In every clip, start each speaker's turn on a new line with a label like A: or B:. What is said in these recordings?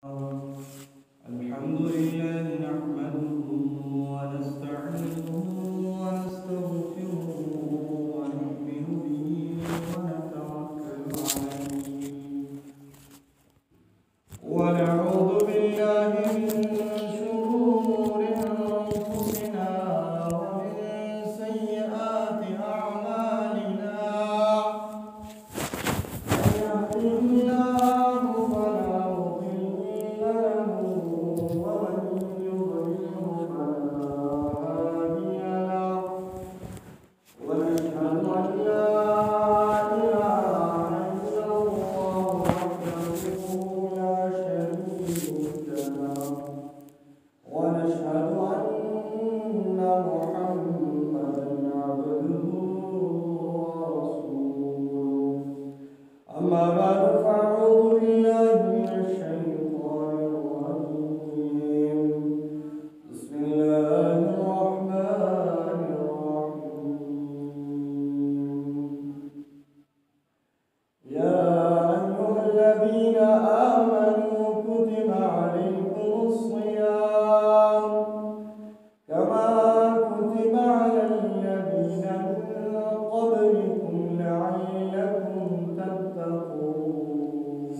A: الحمد لله نحمده ونستعينه ونستغفره ونؤمن به ونتوكل عليه ونعوذ بالله من شرور أنفسنا ومن سيئات أعمالنا من يهده الله فلا مضل له ومن يضلل فلا هادي له ونشهد أن لا إله إلا الله وحده لا شريك له ونشهد أن محمدا عبده ورسوله أما بعد فأعوذ بالله من الشيطان الرجيم بسم الله الرحمن الرحيم يا أيها الذين آمنوا كتب عليكم الصيام كما كتب على الذين من قبلكم لعلكم تتقون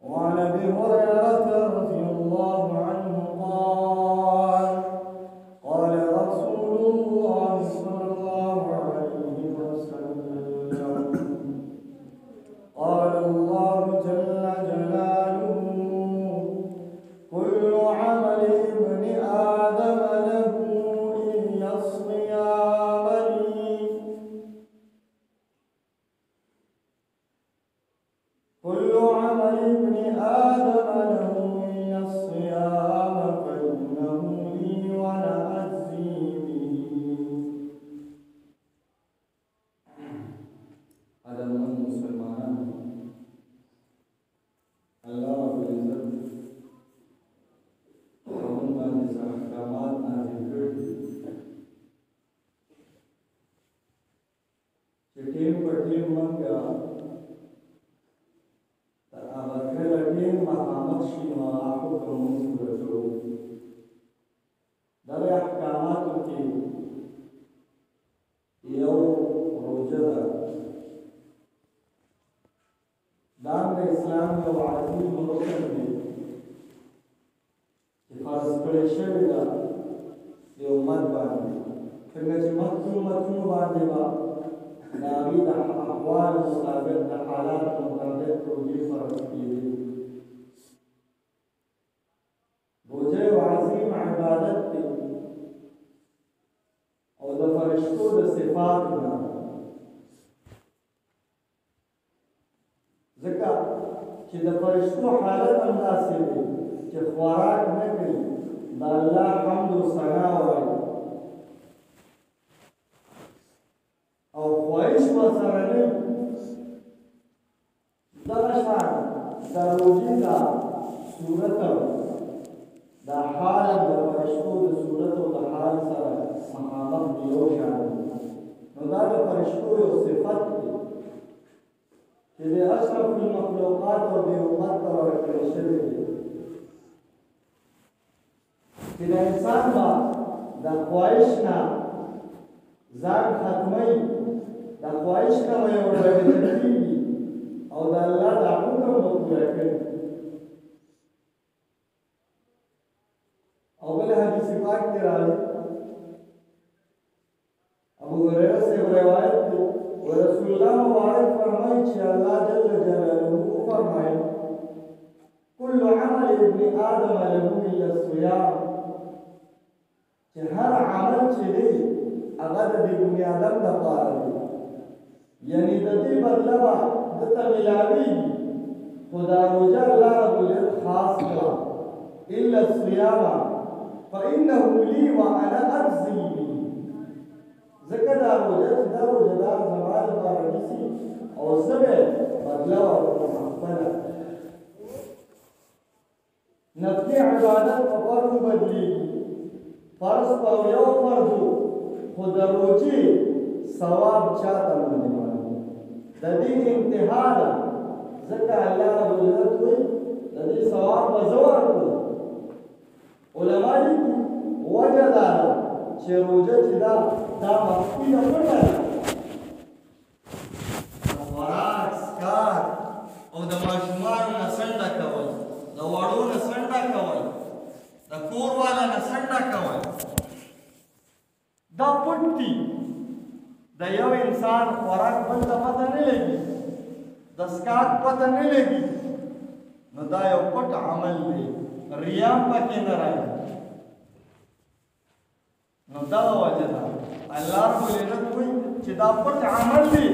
A: وعن أبي هريرة رضي الله عنه قال قال رسول الله صلى الله عليه وسلم قال الله جل جلاله كل عمل ابن آدم له إلا الصيام لي كل عمل ابن آدم له إلا الصيام فإنه لي وأنا أجزي به هذا من المسلمان الله رب العزت وهم باندې احکامات نازل کړي چې ټیم په ټیم مونږه تر هغه کله ټیم مقامات شي نو هغه حکم مونږ پوره کوو دغه احکاماتو کې یو روژه ده دا د اسلام یو عظیم رکن دی چې فرض کړی شوی ده د امت باندې څنګه چې مخکې امتونو باندې به د هغوی د احوال مطابق د حالات مطابق روژې فرض کېدې روژه یو عظیم عبادت دی او د فرشتو د صفاتو نه ځکه چې د فرشتو حالت هم داسې دی چې خوراک نه کوي د الله حمد و ثنا وایي او خواهش ورسره نه وي دغه شان د روژې د صورت د حال د فرشتو د صورت او د حال سره مخامخ دی یو شان نو دا د فرشتو یو صفت دی چې د اشرف المخلوقات او د امت ته ورکړل شوی دی چې د انسان به د خواهش نه ځان ختموي د خواهش نه به یې ورباندې کېږي او د الله د حکم به پوره کوي او بل حدیث پاک کې راځي ابو هريره سے روایت دی ورسول الله مبارک فرمایي چې الله جل جلاله فرمایي كل عمل ابن آدم له إلا الصيام چې هر عمل چې دی هغه د بني آدم لپاره دی یعنی د دې بدله به دته ملاویږي خو دا روژه الله رب العزت خاص کړه إلا الصيام فإنه لي وأنا أجزي به ځکه دا روژه چې دا روژهدار زما لپاره نیسي او زه به بدله ورکړم خپله نفلي عبادت په فرضو بدلېږي فرض په یو فرضو خو د روژې ثواب چاته باندې د دې انتها ده ځکه الله رب العزت ته پټه ده د خوراک څښاک او د ماشومانو نه څنډه کول د وړو نه څنډه کول د کور والا نه څنډه کول دا پټ دي د یو انسان خوراک بل ته پته نه لګي د څښاک پته نه لګي نو دا یو پټ عمل دی ریا پکې نه راځي نو دغه وجه ده الله رب العزت وایي چې دا پټ عمل دی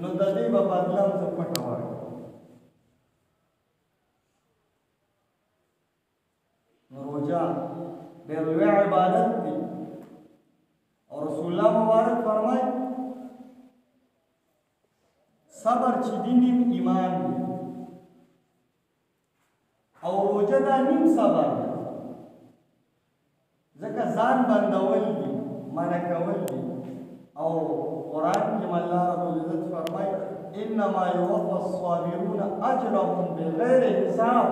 A: نو د دې به بدله هم زه پټه ورکړم نو روژه ډېر لوی عبادت دی او رسول الله مبارک فرمایي صبر چې دی نیم ایمان دی او روژه دا نیم صبر دی ځکه ځان بندول دي منع کول دي او قرآن کې الله رب العزت فرمایي انما یوفى الصابرون اجرهم بغیر حساب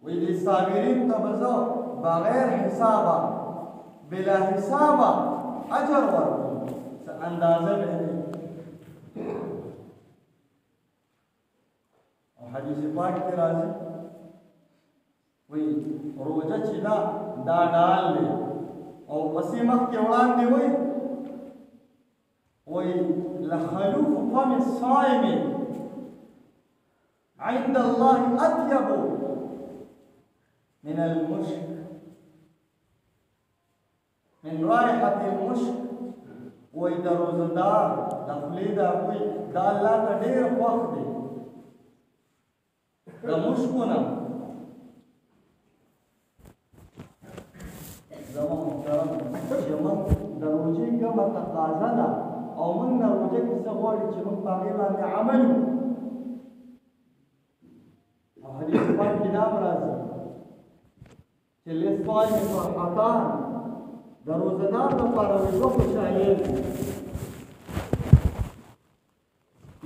A: وی دې صابرین ته به زه بغیر حسابه بلا حسابه اجر ورکوم څه اندازه به نه او حدیث پاک کې راځي وی روژه چې دا ډال دی او پسې مخکې وړاندې وی لخلوف فم الصائم عند الله اطيب من المشك من رائحة المشك وی د روزدار د خولې دا وی دا الله ته ډېر خوښ دی د مشکو نه زمان محترم چې موږ د روژې کومه تقاضا ده او موږ د روژې کې څه غواړي چې موږ په هغې باندې عمل وکړو او حدیث پاک کې دا راځي چې للصائم فرحتان د روزدار لپاره دوه خوشحالۍ دي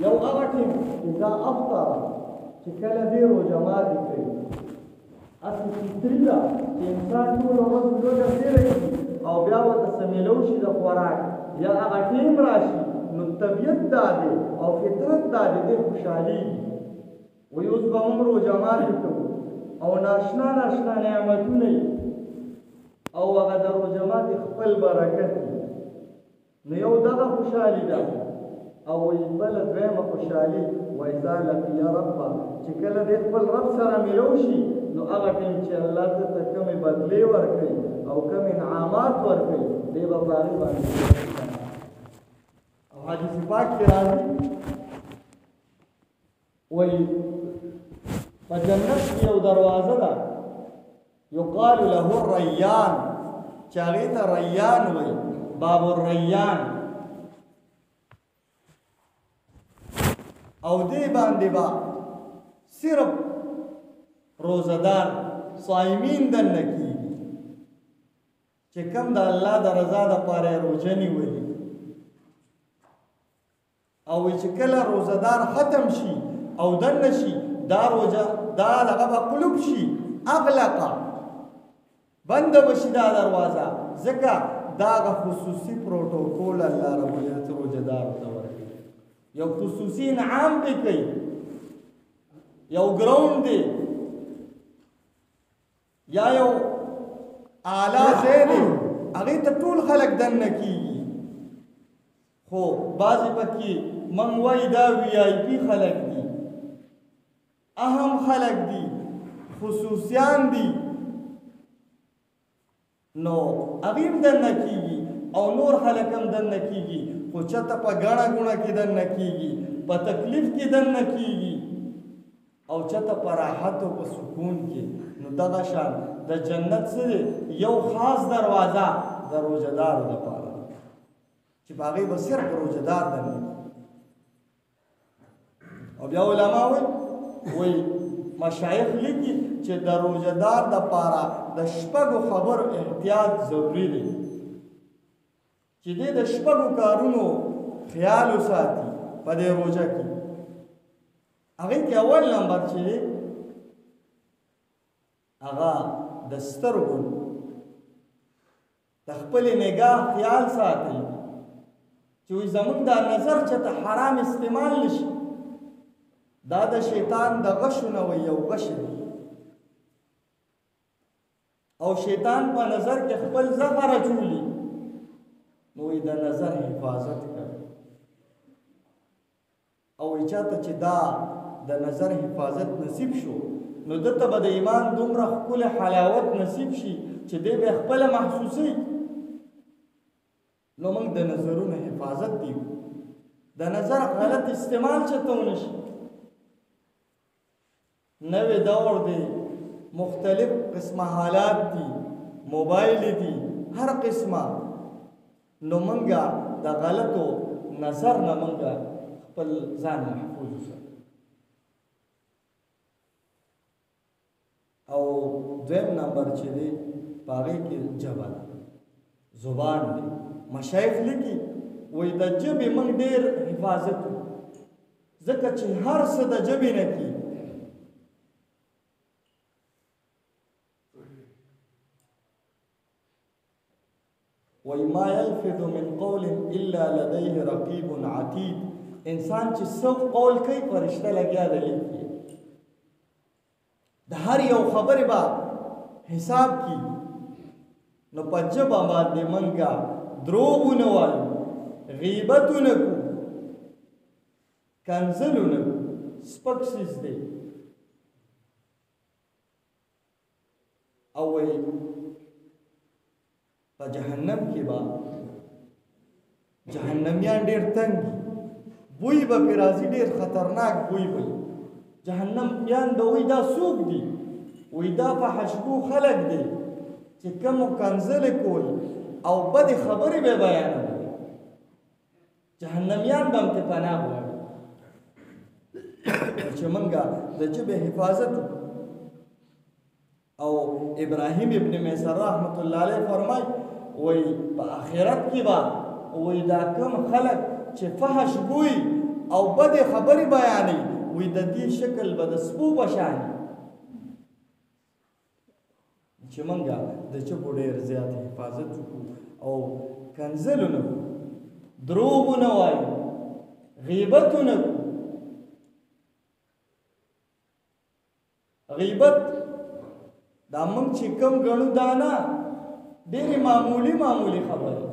A: یو هغه ټیم اذا افطر چې کله دې روژه ماتې کوي اصل فطري ده چې انسان ټوله ورځ لوږه تېره کړي او بیا ورته څه میلو شي د خوراک یا هغه ټیم راشي نو طبیعت دا دی او فطرت دا دی دې خوشحالېږي وایي اوس به موږ روژه ماتې کوو او ناشنا ناشنا نعمتونه او هغه د روژه ماتې خپل برکت وي نو یو دغه خوشحالي ده او وایي بله دویمه خوشحالي وایذا لقي ربه چې کله دې خپل رب سره میلو شي نو هغه ټیم چې الله ته کومې بدلې ورکوي او کوم انعامات ورکوي دې به په هغې باندې او حدیث پاک کې راځي وایي په جنت کې یو دروازه ده یقال له الریان چې هغې ته ریان وایي باب الریان او دې باندې با صرف روزدار صائمین دننه کیږي چې کوم د الله د رضا دپاره روژه نیولي او چې کله روزدار ختم شي او دننه شي دا روژه دا دغه به قلوب شي اغلقه بنده بشي دا دروازه ځکه دا هغه خصوصي پروتوکول الله رب العزت روژهدارو ته ورکوي یو خصوصي انعام پې کوي یو ګراوند دی یا یو اعلی ځای دی هغې ته ټول خلک دننه کېږي خو بعضې پکې موږ وایي دا وی آی پي خلک دي اهم خلک دي خصوصیان دي نو هغې هم دننه کېږي او نور خلک هم دننه کېږي خو چېرته په ګڼه ګوڼه کې دننه کېږي په تکلیف کې دننه کېږي او چېرته په راحت او په سکون کې نو دغه شان د جنت څه دی یو خاص دروازه د روژهدارو دپاره چې په هغې به صرف روژهدار دننه او بیا علما وایي مشایخ لیکي چې د روژهدار دپاره د شپږو خبرو احتیاط ضروري دی چې دې د شپږو کارونو خیال وساتي په دې روژه کې هغې کې اول نمبر چې دی هغه د سترګو د خپلې نگاه خیال ساتي چې وایي زمونږ دا نظر چې ته حرام استعمال نشي دا د شیطان د غشو نه وایي یو غش دی او شیطان په نظر کې خپل زهر اچولي نو وایي د نظر حفاظت کوي او وایي چاته چې دا د نظر حفاظت نصیب شو نو دته به د ایمان دومره ښکلی حلاوت نصیب شي چې دی به خپله محسوسوي نو موږ د نظرونو حفاظت دی د نظر غلط استعمال چته ونه شي نوې دور دی مختلف قسمه حالات دي موبایل دي هر قسمه نو موږ د غلطو نظر نه موږ خپل ځان محفوظ وساتو او دویم نمبر چې دی په هغې کې ژبه ده زبان دی مشایخ لیکي وایي د ژبې موږ ډېر حفاظت وکړو ځکه چې هر څه د ژبې نه کي وایي ما یلفظ من قول الا لديه رقیب عتید انسان چې څه قول کوي فرشته لګیا ده لیکي د هر یو خبرې به حساب کی نو په ژبه باندې منګه دروغ ونه وایو غیبت ونه کو کنځل ونه کو سپک څیز دی او وایي په جهنم کې به جهنمیان ډېر تنګ بوی به پرې راځي ډېر خطرناک بوی به جهنمیان به وایي دا څوک دي وایي دا فحشګو خلک دي چې کومو کنځلې کول او بدې خبرې به بیانوي جهنمیان به همتې پناه غواړي چې موږ د ژبې حفاظت او ابراهیم ابن میسر رحمت الله علیه فرمای وایي په آخرت کې به وایي دا کوم خلک چې فحش ګوي او بدې خبرې بیانوي وی د دې شکل به د سپو په شان چې موږ د ژبو ډېر زیات حفاظت وکړو او کنځل ونه کړو دروغ ونه وایو غیبت ونه کړو غیبت دا موږ چې کوم ګڼو دا نه ډېرې معمولي خبرې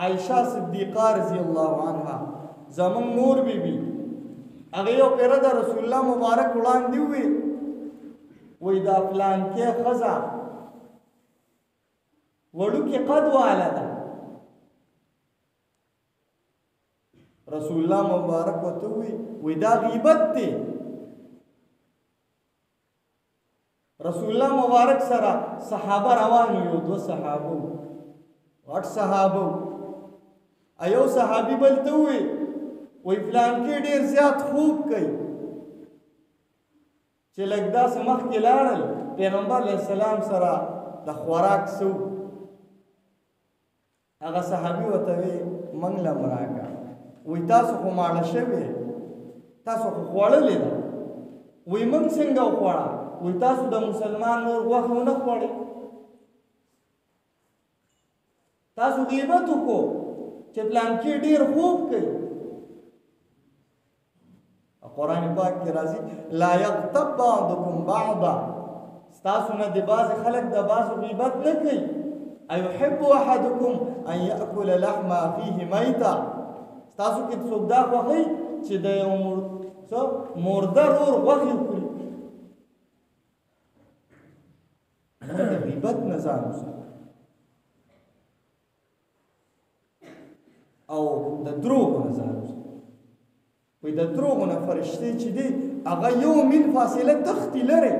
A: عایشه صدیقه رضی الله عنها زموږ مور بیبي هغه یو پیره د رسول الله مبارک وړاندې وي وایي دا فلانکې ښځه وړوکې قد واله ده رسول الله مبارک ورته وایي دا غیبت دی رسول الله مبارک سره صحابه روان یو دو صحابه غټ صحابه ایو صحابي بل ته وایي وی فلان کې ډېر زیات خوب کوي چې لږ داسې مخکې لاړل پیغمبر علیه السلام سره د خوراک سو هغه صحابي ورته وی موږ له هم راکړه وی تاسو خو ماړه شوي تاسو خو خوړلې ده وی موږ څنګه وخوړه وی تاسو د مسلمان نور غوښه ونه خوړې تاسو غیبت وکړو چې فلان کې ډېر خوب کوي قرآن پاک کې راځي لا یغتب بعضکم بعضا ستاسو نه د بعض خلک د بعض غیبت نه کوي ایحب احدکم ان یاکل لحم اخیه میتا ستاسو کې څوک دا خوښوي چې د یو مرده ورور غوښې وخوري د غیبت نه ځان وساتئ او د دروغو نه ځان وساتئ وی د دروغو نه فرشتې چې دي هغه یو میل فاصله تښتي لرې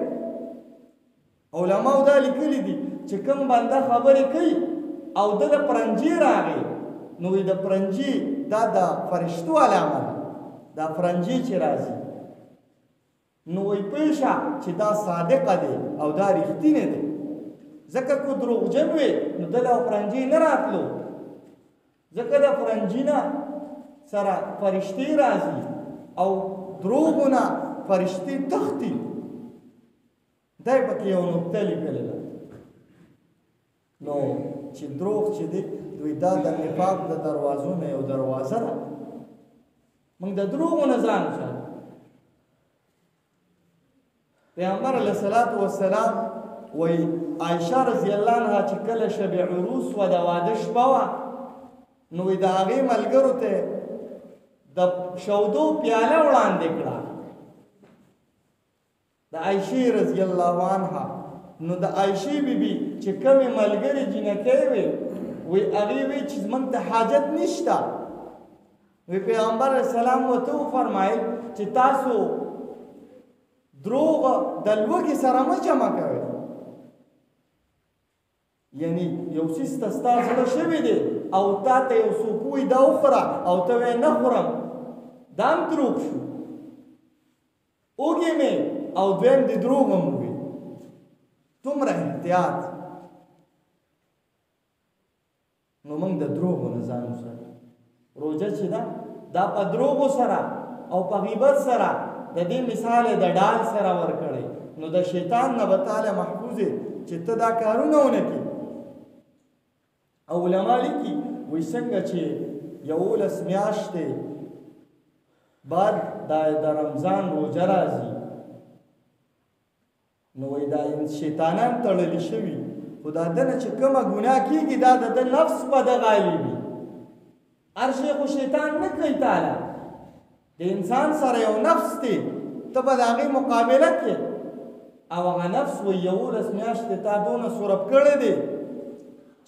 A: علماو دا لیکلي دي چې کوم بنده خبرې کوي او د پرنجي راغی نو وی د پرنجي دا د فرشتو علامه ده دا پرنجي چې راځي نو وی پوه شه چې دا صادقه دی او دا رښتینې دی ځکه کو دروغجن وي نو دله پرنجي نه راتلو ځکه د پرنجي نه سره فرشتي راځي او دروغونه فرشتي تختی دا پکې یو نقطه لیکلې ده نو چې دروغ چې دی دوی دا د نفاق د دروازو نه یو دروازه ده موږ د دروغو نه ځان وساتو پیغمبر علیه الصلاة والسلام وایي عایشه رضی الله عنها چې کله شب عروس و د واده شپه وه نو د هغې ملګرو ته د شودو پیاله وړاندې کړه د عایشې رضی الله عنها نو د عایشې بیبي چې کومې ملګرې جنکۍ وې وی هغې وی چې موږ ته حاجت نشته وی پیغمبر علیه السلام ورته وفرمایل چې تاسو دروغ د لوږې سره مه جمع کوئ یعنی یو څیز ته ستا زړه شوی دی او تا ته یو څوک وایي دا وخوره او ته وایې نه خورم دا هم دروغ شو اوږې مې او دویم د دروغ هم ووي دومره احتیاط نو موږ د دروغو نه ځان وساتو روژه چې ده دا په دروغو سره او په غیبت سره د دې مثال د ډال سره ورکړی نو د شیطان نه به تعالی محفوظ چې ته دا کارونه ونه کړي او علما لیکي وایي څنګه چې 11 میاشتې بعد د رمضان روژه راځي نو وایي دا شیطانان تړلی شوي خو دا دنه چې کومه ګناه کېږي دا د نفس په ده غالبي هر شی خو شیطان نه کوي تعالی د انسان سره یو نفس دی ته به د هغې مقابله کې او هغه نفس وایي 11 میاشتې تا دونه سورب کړی دی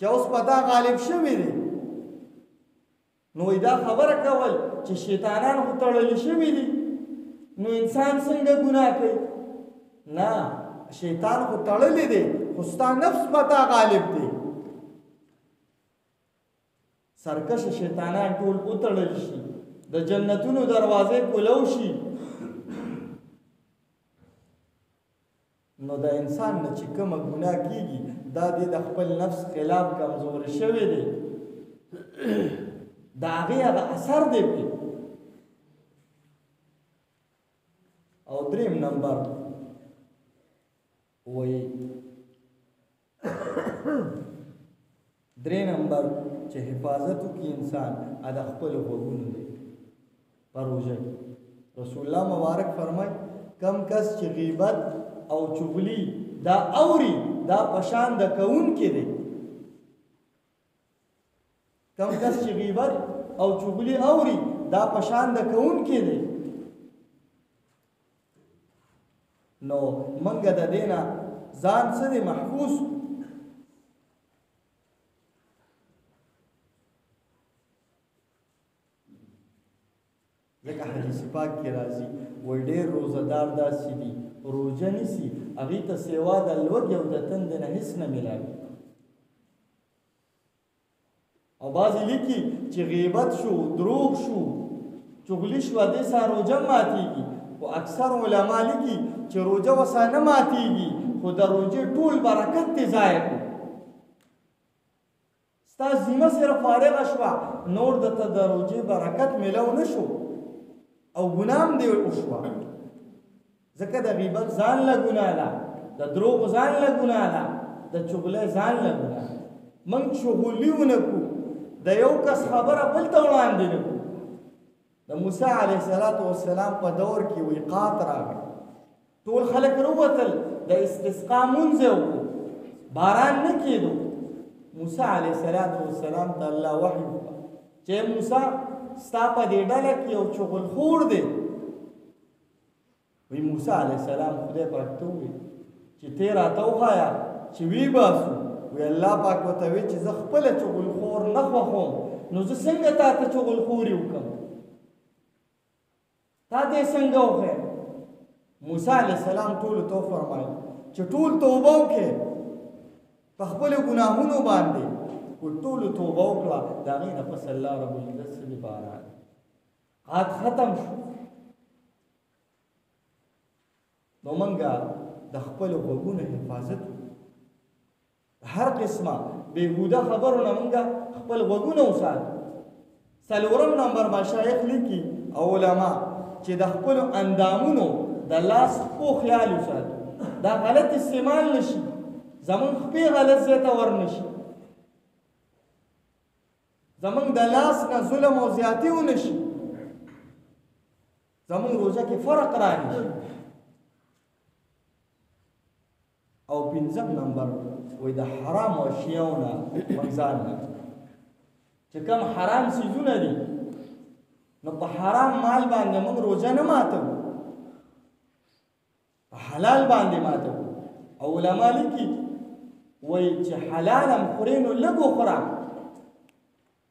A: چې اوس په تا غالب شوي دی نو وایي دا خبره کول چې شیطانان خو تړلی شوي دي نو انسان څنګه ګناه کوي نه شیطان خو تړلی دی خو ستا نفس په تا غالب دی سرکش شیطانان ټول وتړل شي د جنتونو دروازې کولو شي نو د انسان نه چې کومه ګناه کېږي دا دی د خپل نفس خلاف کمزوري شوی دی د هغې هغه اثر دی پرې او دریم نمبر وایي درې نمبر چې حفاظت وکړي انسان د خپلو غوږونو دی په روژه کې رسول الله مبارک فرمایي کم کس چې غیبت او چغلي دا اوري دا پشان د کوونکي دی کم کس چې غیبت او چغلي اوري دا پشان د کوونکي دی نو منګه د دې نه ځان څه دی محفوظ ځکه حدیث پاک کې راځي وایي ډېر روزهدار داسې دي روژه نیسي هغې ته سوا د لوږې او د تندې نه هېڅ نه میلاوي او بعضې لیکي چې غیبت شو دروغ شو چغلي شوه دې سره روژه ماتېږي خو اکثر علما لیکي چې روژه ورسره نه ماتېږي خو د روژې ټول برکت دې ضایع کړو ستا ذمه صرف فارغه شوه نور درته د روژې برکت میلو نه شو او ګناه هم دې وشوه ځکه د غیبت ځان له ګناه ده د دروغ ځان له ګناه ده د چغلۍ ځان له ګناه ده موږ چغلي ونه کړو د یو کس خبره بل ته وړاندې نه کړو د موسی علیه السلام په دور کې ویقات راغی ټول خلک راووتل د استسقا مونځ یې وکړو باران نه کېدو موسی علیه السلام ته الله وحی وکړه چې موسی ستا په دې ډله کې یو چغلخور دی وی موسی علیه السلام خدای پاک ته وویل چې تی راته وښایه چې وی باسو وی الله پاک ورته وی چې زه خپله چغلخور نه خوښوم نو زه څنګه تا ته چغلخوري وکړم تا دې څنګه وښیم موسی علیه السلام ټولو ته وفرمایل چې ټول توبه وکړئ په خپلو ګناهونو باندې ټولو توبه وکړه د هغې نه پس الله رب العزت څه باران قحط ختم شو نو موږ د خپلو غوږونو حفاظت هر قسمه بېهوده خبرو نه موږ خپل غوږونه وساتو څلورم نمبر مشایخ لیکي او علما چې د خپلو اندامونو د لاس پو خیال وساتو دا غلط استعمال نشي زمون خپې غلط ځای ته ور نشي زمونږ د لاس نه ظلم او زیاتي ونه شي، زمونږ روژه کې فرق رانشي. او پنځم نمبر وایي د حرامو اشیاو نه موږ ځان نه، چې کوم حرام څیزونه دي نو په حرام مال باندې موږ روژه نه ماتوو، په حلال باندې ماتوو. او علما لیکي وایي چې حلال هم خورې نو لږ وخوره،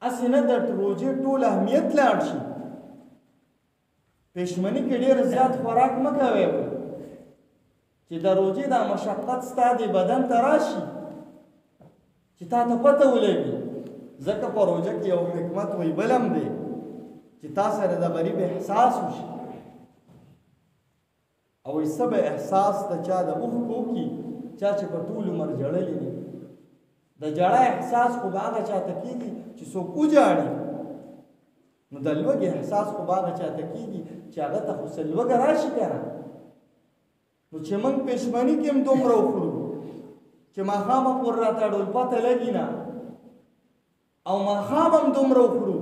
A: هسې نه د روژې ټول اهمیت لاړ شي. پېشمني کې ډېر زیات خوراک مه کوئ چې د روژې دا مشقت ستا د بدن ته راشي چې تا ته پته ولګي. ځکه په روژه کې یو حکمت وایي بل هم دی چې تا سره د غریب احساس وشي. او وایي څه به احساس د چا د اوښکو وکړي چا چې په ټول عمر ژړلي دي. د ژړا احساس خو به هغه چاته کېږي چې څوک وژاړي، نو د لوږې احساس خو به هغه چاته کېږي چې هغه ته خو څه لوږه راشي که نه. نو چې موږ پېشمني کې هم دومره وخورو چې ماښامه پورې راته ډول پته لګي نه، او ماښام هم دومره وخورو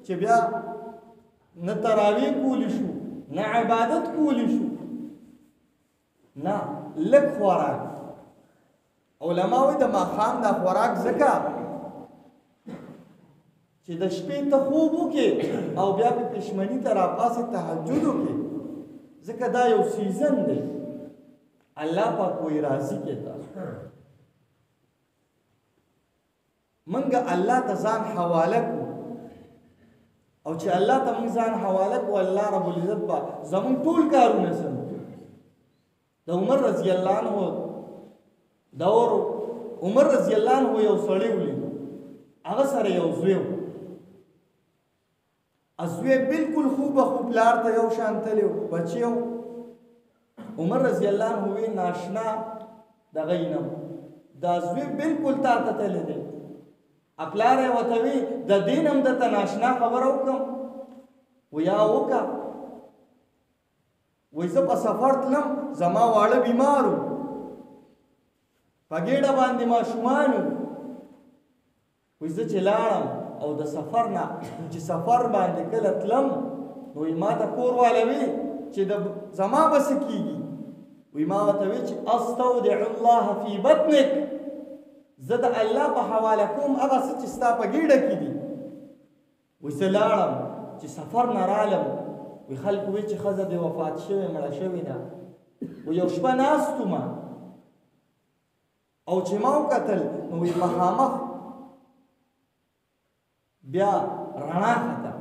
A: چې بیا نه تراویح کولی شو نه عبادت کولی شو، نه لږ خوراک. علما وایي د ماښام دا خوراک ځکه چې د شپې ته خوب وکړې او بیا په پېشمني ته راپاسې تهجد وکړې، ځکه دا یو سیزن دی. الله پاک وایي راضي کې تاسو منګه الله ته ځان حواله کړو، او چې الله ته موږ ځان حواله کړو الله رب العزت به زموږ ټول کارونه سم. د عمر رضی الله عنه دور، عمر رضی الله عنه یو سړی ولید، هغه سره یو زوی و. زوی بالکل خوبه خوب پلار ته یو شان تللی و، بچی و. عمر رضی الله عنه وی ناشنا دغه یې نه دا زوی بالکل تا ته تللی دی. پلار یې ورته وی د دې نه هم درته ناشنا خبره وکړم؟ ویا وکړه. وایي زه په سفر تلم، زما واړه بیمار و، په ګېډه باندې ماشومان و. وایي زه چې لاړم او د سفر نه چې سفر باندې کله تلم نو وایي ما ته کور والا وی چې زما به څه کېږي؟ وایي ما ورته وی چې استودع الله فی بطنک، زه د الله په حواله کوم هغه څه چې ستا په ګېډه کې دي. وایي زه لاړم چې سفر نه رالم، وی خلکو وی چې ښځه دې وفات شوې مړه شوې ده. و یو شپه ناست وم او چې ما وکتل نو وی مخامخ بیا رڼا خته.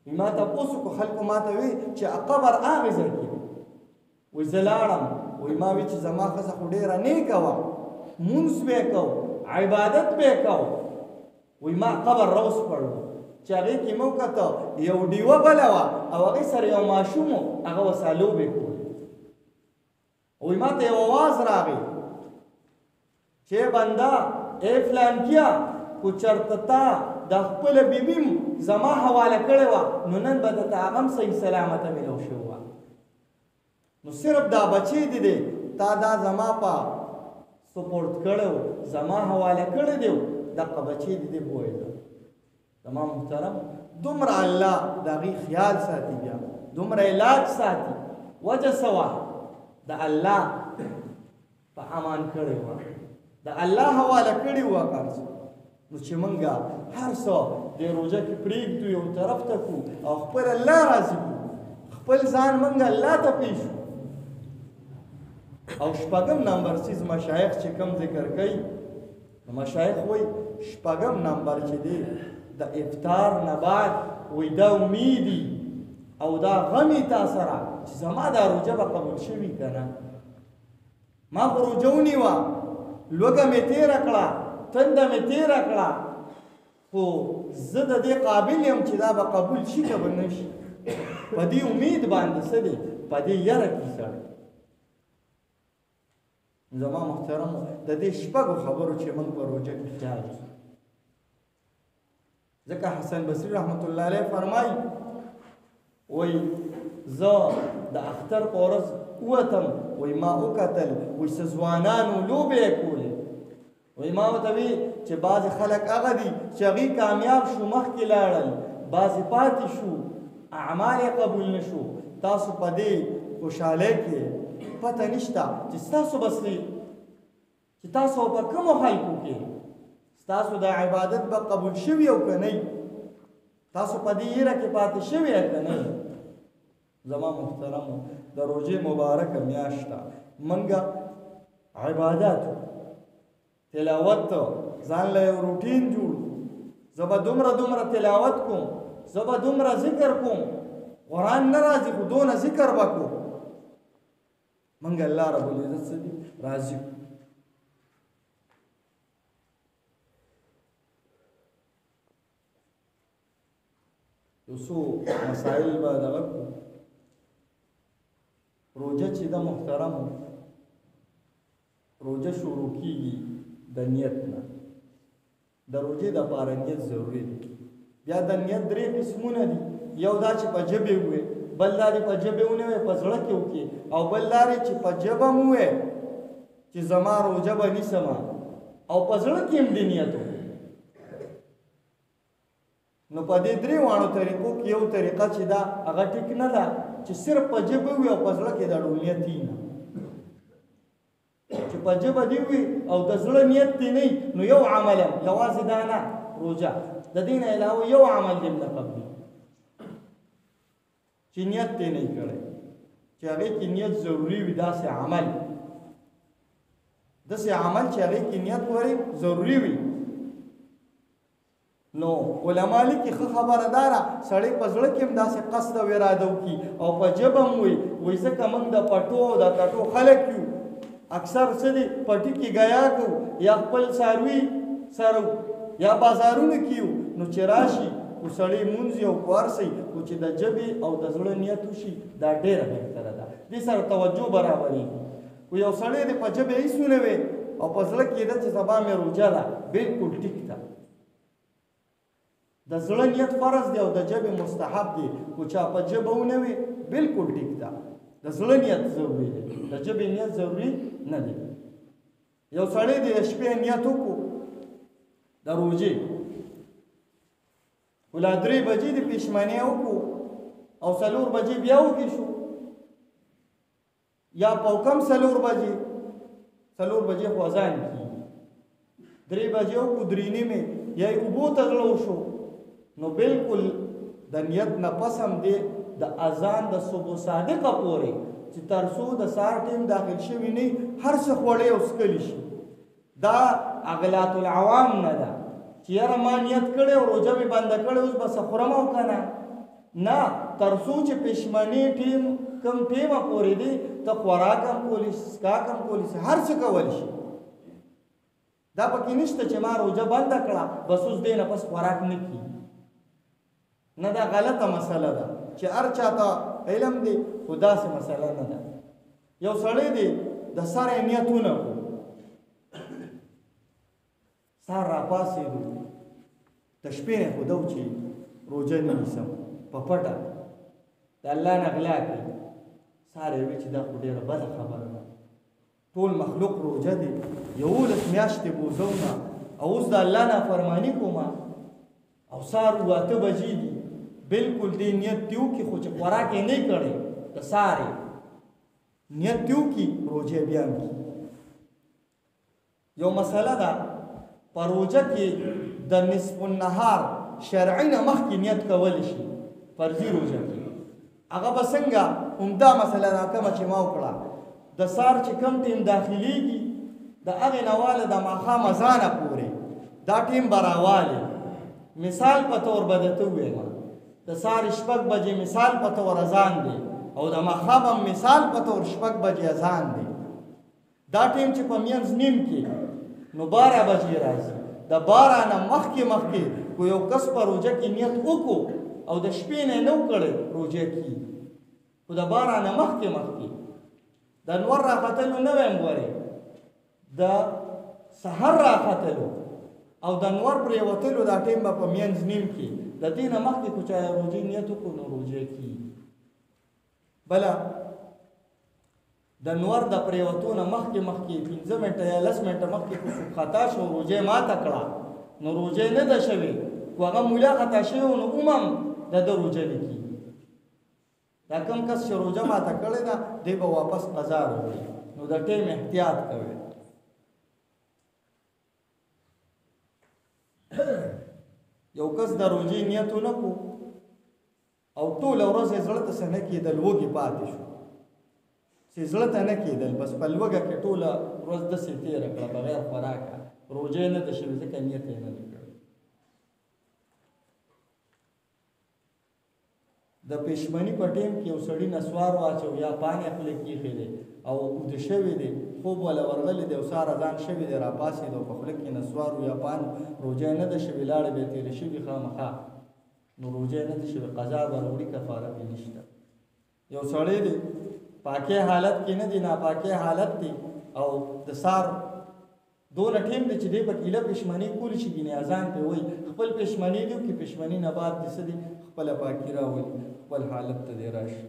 A: وی ما تپوس وکړو، خلکو ما ته وی چې قبر هغې ځای کې دی. وی زه لاړم، وی ما وی چې زما ښځه خو ډېره نیکه وه، مونځ به یې کو، عبادت به یې کو. وی ما قبر راوسپړو چې هغې کې مو کته یو ډیوه بله وه او هغې سره یو ماشوم و، هغه ورسره لوبې کولې. وایي ما ته یو اواز راغی چې بنده ای فلانکیه کو چېرته تا د خپله بیبیم زما حواله کړې وه نو نن به درته هغه هم صحیح سلامته میلو شوې وه، نو صرف دا بچی دې دی تا دا زما په سپورټ کړی و، زما حواله کړی دی، دغه بچی دې دی بویده. زما محترم دومره الله د هغې خیال ساتي، بیا دومره علاج ساتي. وجه څه وه؟ د الله په امان کړی وه، د الله حواله کړي وه هر څه. نو چې موږ هر څه د روژه کې پرېږدو یو طرف ته کړو او خپل الله راضي کړو، خپل ځان موږ الله ته پېښ کړو. او شپږم نمبر څیز مشایخ چې کوم ذکر کوي، نو مشایخ وایي شپږم نمبر چې دی د افطار نه بعد وایي دا امیدي او دا غمي تا سره چې زما دا روژه به قبول شوي که نه. ما خو روژه ونیوه، لوږه مې تېره کړه، تنده مې تېره کړه، خو زه د دې قابل یم چې دا به قبول شي که به نه شي. په دې امید باندې څه دی، په دې یره کې سړی. زما محترمو د دې شپږو خبرو چې موږ په روژه کې خیال کړو. ځکه حسن بصري رحمت الله علیه فرمایي وایي زه د اختر په ورځ ووتم، وایي ما وکتل وایي څه ځوانانو لوبې یې کولې، وایي ما ورته وی چې بعضې خلک هغه دي چې هغوی کامیاب شو مخکې لاړل بعضې پاتې شو اعمال یې قبول نه شو تاسو په دې خوشحالۍ کې پته نشته چې ستاسو بسلی چې تاسو په کومو خلکو کې ستاسو د عبادت به قبول شوي او که نه تاسو په دې یره کې پاتې شوي که نه زما محترمو د روژې مبارکه میاشت ده موږ عبادت تلاوت ځان له یو روټین جوړ زه به دومره تلاوت کوم زه به دومره ذکر کوم قرآن نه راځي خو دونه ذکر به کوم موږ الله رب العزت څه دي راضي یو څو مسایل به دغه کړو روژه چې د محترمو روژه شروع کیږي د نیت نه د روژې دپاره نیت ضروري دی بیا د نیت درې قسمونه دي یو دا چې په ژبې ووایې بل دا دی په ژبې ونه وایې په زړه کې وکړې او بل دا دی چې په ژبه م ووایې چې زما روژه به نیسمه او په زړه کې هم دې نیت وکړې نو په دې درې واړو طریقو کې یو طریقه چې دا هغه ټیک نه ده چې صرف په ژبه وي او په زړه کې دا ډول نیت نه چې په ژبه دې وي او د زړه نیت دې نه نو یو عمل یوازې دا نه روژه د دې نه علاوه یو عمل دې نه قبلي چې نیت دې نه کړی چې هغې کې نیت ضروري وي داسې عمل چې هغې کې نیت ورې ضروري وي نو علما لیکي ښه خبره دا ده سړی په زړه کې هم داسې قصد او اراده وکړي او په ژبه هم وایي ځکه موږ د پټو او د کټو خلک یو اکثر څه دي پټي کې ګیا کوو یا خپل څاروي سره یا بازارونو کې یو نو چې راشي خو سړی مونځي او کوارسي خو چې د ژبې او د زړه نیت وشي دا ډېره بهتره ده دې سره توجه برابرېږي خو یو سړی دې په ژبې هېڅ ونه وی او په زړه کې ده چې سبا مې روژه ده بلکل ټیک ده د زړه نیت فرض دی او د ژبې مستحب دی خو چا په ژبه ونه وي بلکل ټیک ده د زړه نیت ضروري دی د ژبې نیت ضروري نه دی یو سړی د شپې نیت وکړو د روژې ولا 3 بجې د پېشمنۍ وکړو او 4 بجې بیا وږي شو یا په کم 4 بجې خو اذان کېږي 3 بجې وکړو 3 نیمې یا یې اوبو ته زړه وشو نو بالکل د نیت نه پس هم دی د اذان د صبح صادقه پورې چې تر څو د سهار ټیم داخل شوي نه هر څه خوړی او څکلی شي دا اغلاط العوام نه ده چې یاره ما نیت کړی او روژه مې بنده کړی اوس به څه خورم او که نه تر څو چې پېشمنۍ ټیم کم ټیمه پورې دی ته خوراک هم کولی شي څښاک هم کولی شي هر څه کولی شي دا پکې نشته چې ما روژه بنده کړه بس اوس دی نه پس خوراک نه کېږي نه دا غلطه مسله ده چې هر چاته علم دی خو داسې مسله نه ده یو سړی دی د سره نیتونه کړو سهار راپاڅېدو د شپې نه خو ده چې روژه نه نیسم په پټه د الله نه غلا کوي سهار یې وی چې دا خو ډېره بده خبره ده ټول مخلوق روژه دی 11 میاشتې بوزونه او اوس د الله نافرماني کومه او سهار 8 بجې دي بالکل دې نیت دی وکړي خو چې خوراک یې نه کړی د سهارې نیت دی وکړي روژه بیا هم کړي یو مسله ده په روژه کې د نصف النهار شرعي نه مخکې نیت کولی شي فرضي روژه کې هغه به څنګه عمده مسله ده کومه چې ما وکړه د سهار چې کم ټیم داخلېږي د هغې نه واله د ماښام اذانه پورې دا ټیم به راوالې مثال په طور به درته ووایم د سهار 6 بجې مثال په طور اذان دی او د ماښام هم مثال په طور 6 بجې اذان دی دا ټیم چې په منځ نیم کې نو 12 بجې راځي د 12 نه مخکې کو یو کس په روژه کې نیت وکړو او د شپې نه نو کړی روژه کېږي خو د 12 نه مخکې د نور راختلو نه ویم ګورې د سحر راختلو او د نور پرېوتلو دا ټیم به په منځ نیم کې د دې نه مخکې کو چا روژې نیت وکړو نو روژه کېږي بله د نور د پریوتو نه مخکې 15 منټه یا 10 منټه مخکې کو خطا شو روزه ماته کړه نو روزه نه ده شوې خو هغه مولا خطا شوی نو د روزه نه کیږي دا کوم کس چې روزه ماته کړې ده دی به واپس قضا وکړي نو د ټیم احتیاط کوي یو کس د روزې نیت ونکړو او ټوله ورځ یې زړه ته څه نه کېدل وږی پاتې شو چې زړه ته نه کېدل بس په لوږه کې ټوله ورځ داسې تېره کړه بغیر خوراکه روژې نه ده شوې ځکه نیت یې نه دی کړی د پښمني په ټیم کې یو سړي نسوار واچو یا پانې خولې کېښې دی او اوده شوی دی خوب ولا ورغلی دی او سهار اذان شوی دی راپاڅېد او په خوله کې نسوار یا پان روژه نه ده شوې لاړې به یې تېرې شوي خامخا نو روژه نه ده شوې قضا به راوړي کفاره پرې نشته یو سړی دی پاکې حالت کې نه دی ناپاکې حالت دی او د سار دونه ټیم دی چې دی په کیله پښمني کولی شي ګینې اذان پې وایي خپل پښمني دی چې پښمني نه بعد دې څه دی خپله پاکي راولي خپل حالت ته دی راشي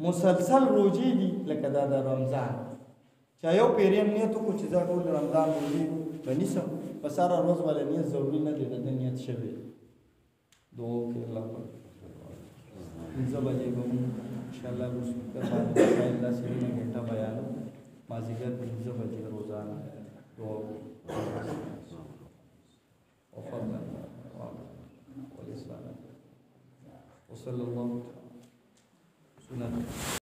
A: مسلسل روجې دي لکه دا د رمضان چا یو پیریم نیت وکړو چې زه ټول رمضان روجې به نیسم په ساره ورځ والا نیت ضروري نه دی د ده نیت شوی دعا وکړئ الله پنځه بجې به مونږ انشاءالله لوسپیکر باندې شاید داسې نیمه ګنټه بیانو مازدیګر 15 بجې روزانه دعا وکړو وفضل والإسلام وصلى الله سنة